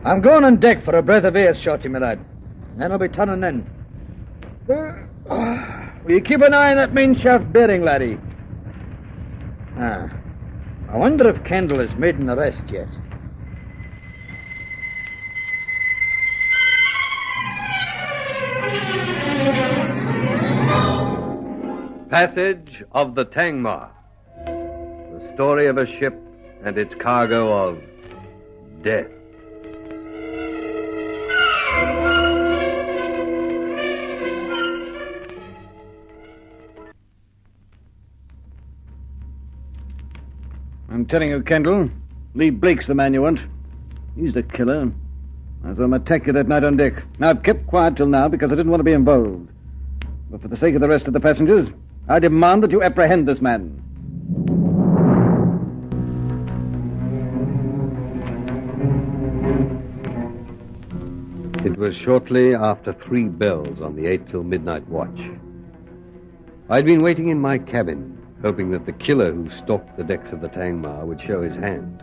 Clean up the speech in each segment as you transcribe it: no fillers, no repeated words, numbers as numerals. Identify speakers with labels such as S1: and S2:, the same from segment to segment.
S1: I'm going on deck for a breath of air, Shorty, my lad. Then I'll be turning in. Will you keep an eye on that main shaft bearing, laddie? I wonder if Kendall has made an arrest yet.
S2: Passage of the Tangmar. The story of a ship and its cargo of death.
S3: I'm telling you, Kendall, Lee Blake's the man you want. He's the killer. I saw him attack you that night on deck. Now, I've kept quiet till now because I didn't want to be involved. But for the sake of the rest of the passengers, I demand that you apprehend this man.
S2: It was shortly after 3 bells on the 8 till midnight watch. I'd been waiting in my cabin, hoping that the killer who stalked the decks of the Tangmar would show his hand.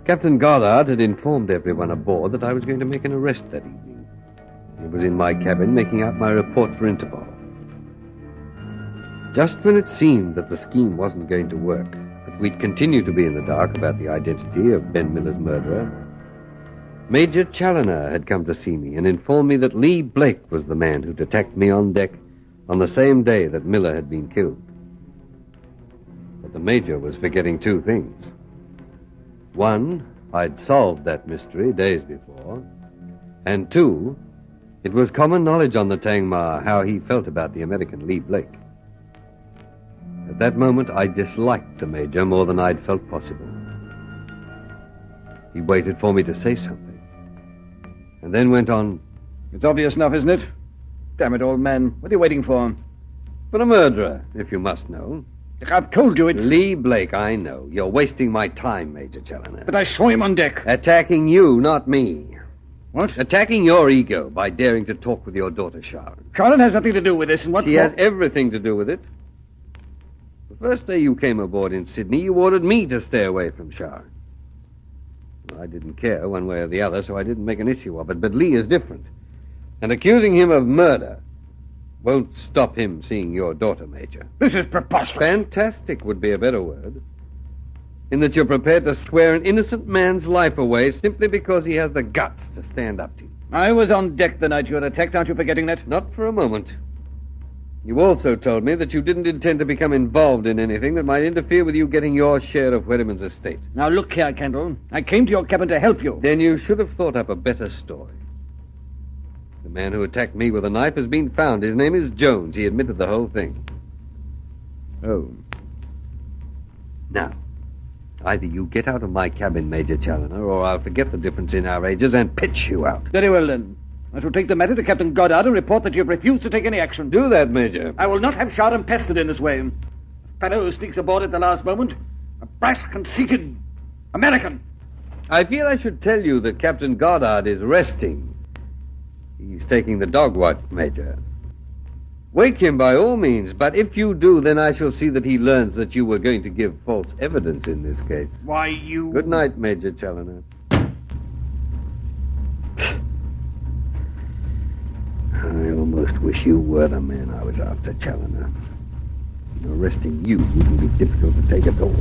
S2: Captain Goddard had informed everyone aboard that I was going to make an arrest that evening. He was in my cabin making out my report for Interpol. Just when it seemed that the scheme wasn't going to work, that we'd continue to be in the dark about the identity of Ben Miller's murderer, Major Challoner had come to see me and informed me that Lee Blake was the man who'd attacked me on deck on the same day that Miller had been killed. But the Major was forgetting 2 things. One, I'd solved that mystery days before. And 2, it was common knowledge on the Tangmar how he felt about the American Lee Blake. At that moment, I disliked the Major more than I'd felt possible. He waited for me to say something, and then went on.
S3: It's obvious enough, isn't it? Damn it, old man. What are you waiting for?
S2: For a murderer, if you must know.
S3: I've told you it's...
S2: Lee Blake, I know. You're wasting my time, Major Challoner.
S3: But I saw him on deck.
S2: Attacking you, not me.
S3: What?
S2: Attacking your ego by daring to talk with your daughter, Sharon.
S3: Sharon has nothing to do with this, and what's
S2: She has everything to do with it. The first day you came aboard in Sydney, you ordered me to stay away from Sharon. Well, I didn't care one way or the other, so I didn't make an issue of it. But Lee is different. And accusing him of murder won't stop him seeing your daughter, Major.
S3: This is preposterous.
S2: Fantastic would be a better word. In that you're prepared to swear an innocent man's life away simply because he has the guts to stand up to you.
S3: I was on deck the night you were attacked. Aren't you forgetting that?
S2: Not for a moment. You also told me that you didn't intend to become involved in anything that might interfere with you getting your share of Wedderman's estate.
S3: Now, look here, Kendall. I came to your cabin to help you.
S2: Then you should have thought up a better story. The man who attacked me with a knife has been found. His name is Jones. He admitted the whole thing.
S3: Oh.
S2: Now, either you get out of my cabin, Major Challoner, or I'll forget the difference in our ages and pitch you out.
S3: Very well, then. I shall take the matter to Captain Goddard and report that you have refused to take any action.
S2: Do that, Major.
S3: I will not have Sharon pestered in this way. A fellow who sneaks aboard at the last moment. A brash, conceited American.
S2: I feel I should tell you that Captain Goddard is resting. He's taking the dog watch, Major. Wake him by all means, but if you do, then I shall see that he learns that you were going to give false evidence in this case.
S3: Why, you...
S2: Good night, Major Challoner. I almost wish you were the man I was after, Challoner. Arresting you wouldn't be difficult to take at all.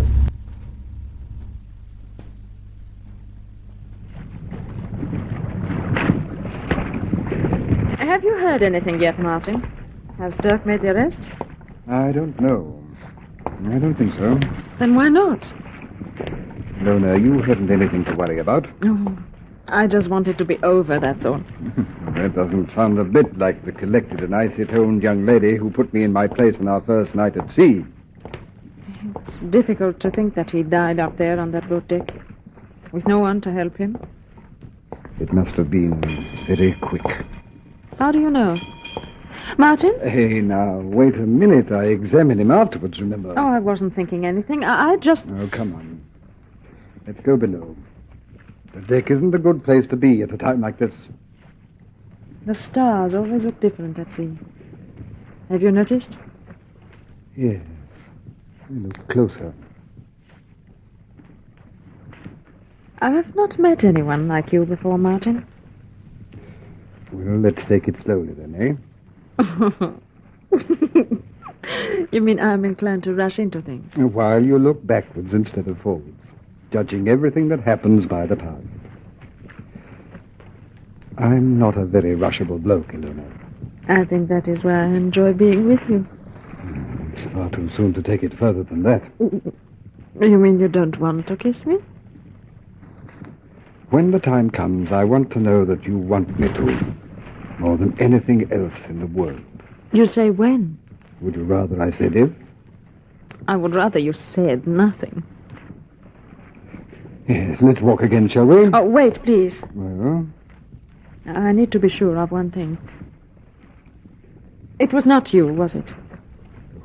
S4: Have you heard anything yet, Martin? Has Dirk made the arrest?
S3: I don't know. I don't think so.
S4: Then why not?
S3: No, you haven't anything to worry about.
S4: Oh, I just want it to be over, that's all.
S3: That doesn't sound a bit like the collected and icy-toned young lady who put me in my place on our first night at sea.
S4: It's difficult to think that he died up there on that boat deck, with no one to help him.
S3: It must have been very quick.
S4: How do you know? Martin?
S3: Hey, now, wait a minute. I examined him afterwards, remember?
S4: Oh, I wasn't thinking anything. I just...
S3: Oh, come on. Let's go below. The deck isn't a good place to be at a time like this.
S4: The stars always look different at sea. Have you noticed?
S3: Yes. Look closer.
S4: I have not met anyone like you before, Martin.
S5: Well, let's take it slowly then,
S4: You mean I'm inclined to rush into things?
S5: eh? While you look backwards instead of forwards, judging everything that happens by the past. I'm not a very rushable bloke, Ilona.
S4: I think that is why I enjoy being with you.
S5: It's far too soon to take it further than that.
S4: You mean you don't want to kiss me?
S5: When the time comes, I want to know that you want me to, more than anything else in the world.
S4: You say when?
S5: Would you rather I said if?
S4: I would rather you said nothing.
S5: Yes, let's walk again, shall we?
S4: Oh, wait, please.
S5: Well,
S4: I need to be sure of one thing. It was not you, was it?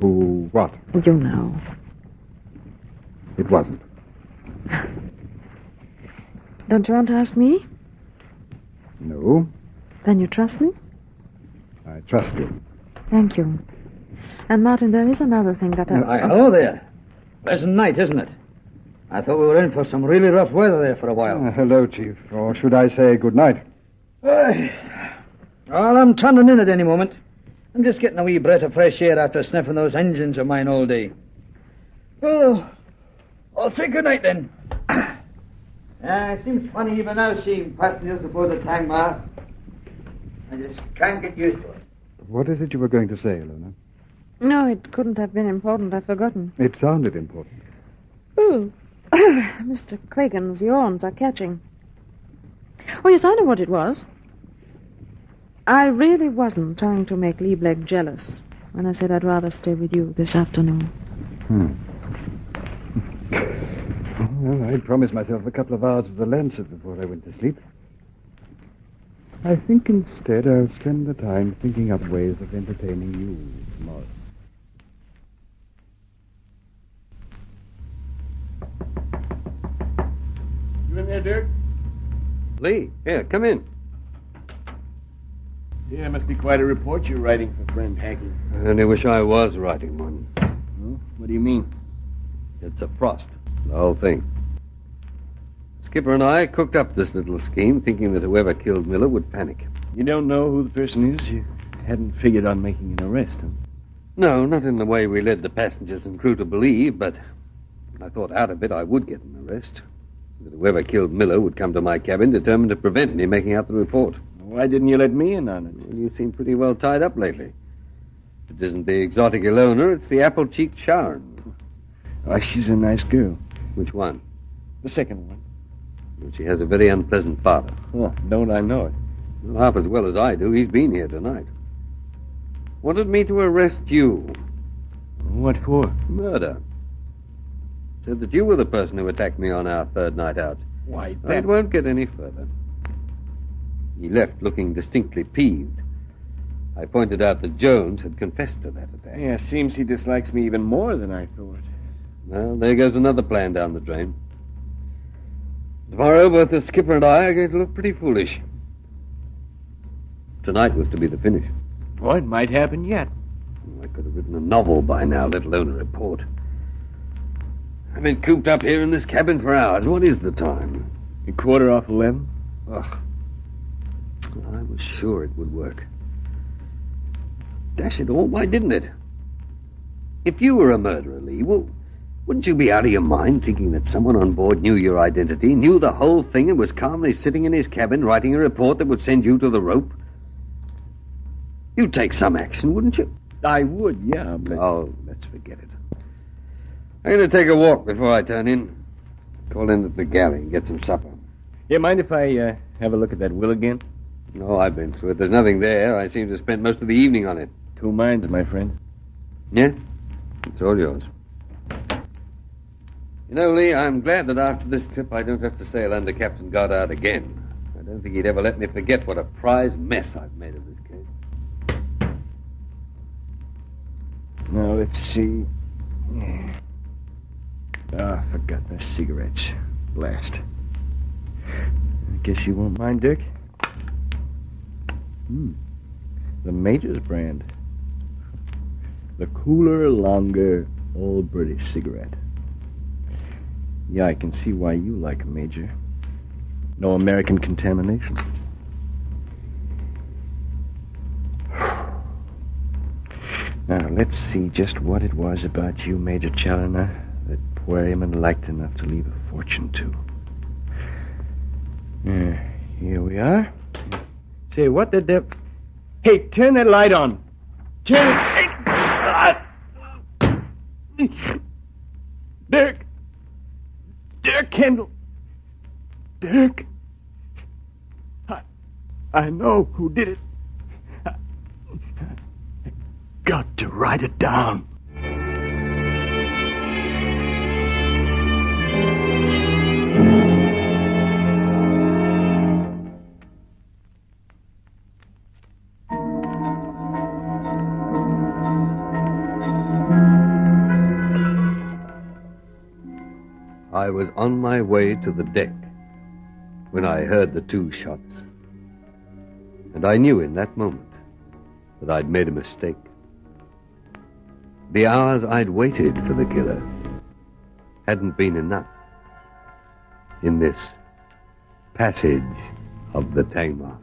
S5: who what?
S4: You know.
S5: It wasn't.
S4: Don't you want to ask me?
S5: No,
S4: Then you trust me?
S5: I trust you.
S4: Thank you. And, Martin, there is another thing that
S1: Hello there. Pleasant night, isn't it? I thought we were in for some really rough weather there for a while.
S5: Hello, Chief. Or should I say good night?
S1: Well, I'm turning in at any moment. I'm just getting a wee breath of fresh air after sniffing those engines of mine all day. Well, I'll say good night then. It seems funny even now seeing passengers aboard the Tangmar. I just can't get used to it.
S5: What is it you were going to say, Ilona?
S4: No, it couldn't have been important. I've forgotten.
S5: It sounded important.
S4: Oh, Mr. Cragen's yawns are catching. Oh, yes, I know what it was. I really wasn't trying to make Lee Blake jealous when I said I'd rather stay with you this afternoon.
S5: Well, I promised myself a couple of hours with the Lancet before I went to sleep. I think instead I'll spend the time thinking up ways of entertaining you tomorrow.
S3: You in there, Dirk?
S2: Lee, here, come in.
S3: Yeah, it must be quite a report you're writing for friend Hackey.
S2: I only wish I was writing one.
S3: Huh? What do you mean?
S2: It's a frost, the whole thing. Skipper and I cooked up this little scheme thinking that whoever killed Miller would panic.
S3: You don't know who the person is? You hadn't figured on making an arrest, huh?
S2: No, not in the way we led the passengers and crew to believe, but I thought out of it I would get an arrest. That whoever killed Miller would come to my cabin determined to prevent me making out the report.
S3: Why didn't you let me in on it?
S2: Well, you seem pretty well tied up lately. If it isn't the exotic Ilona, it's the apple-cheeked Sharon.
S3: Oh, she's a nice girl.
S2: Which one?
S3: The second one.
S2: Well, she has a very unpleasant father.
S3: Oh, don't I know it?
S2: Well, half as well as I do. He's been here tonight. Wanted me to arrest you.
S3: What for?
S2: Murder. Said that you were the person who attacked me on our third night out.
S3: Why,
S2: It won't get any further. He left looking distinctly peeved. I pointed out that Jones had confessed to that attack.
S3: Yeah, seems he dislikes me even more than I thought.
S2: Well, there goes another plan down the drain. Tomorrow, both the skipper and I are going to look pretty foolish. Tonight was to be the finish.
S3: Oh, it might happen yet.
S2: I could have written a novel by now, let alone a report. I've been cooped up here in this cabin for hours. What is the time?
S3: 11:15.
S2: Ugh. I was sure it would work. Dash it all, why didn't it? If you were a murderer, Lee, well, wouldn't you be out of your mind thinking that someone on board knew your identity, knew the whole thing, and was calmly sitting in his cabin writing a report that would send you to the rope? You'd take some action, wouldn't you?
S3: I would, yeah, but...
S2: Oh, let's forget it. I'm going to take a walk before I turn in. Call in at the galley and get some supper.
S3: You mind if I have a look at that will again?
S2: No, I've been through it. There's nothing there. I seem to have spent most of the evening on it.
S3: Two minds, my friend.
S2: Yeah? It's all yours. You know, Lee, I'm glad that after this trip I don't have to sail under Captain Goddard again. I don't think he'd ever let me forget what a prize mess I've made of this case.
S3: Now, let's see. I forgot the cigarettes. Last. I guess you won't mind, Dick? The Major's brand. The cooler, longer, old British cigarette. Yeah, I can see why you like a Major. No American contamination. Now, let's see just what it was about you, Major Challoner, that Quarryman liked enough to leave a fortune to. Here we are. Say, what the devil... Hey, turn that light on. Turn it... Dirk! Dirk Kendall! Dirk! I know who did it. I got to write it down.
S2: I was on my way to the deck when I heard the 2 shots. And I knew in that moment that I'd made a mistake. The hours I'd waited for the killer hadn't been enough in this passage of the Tangmar.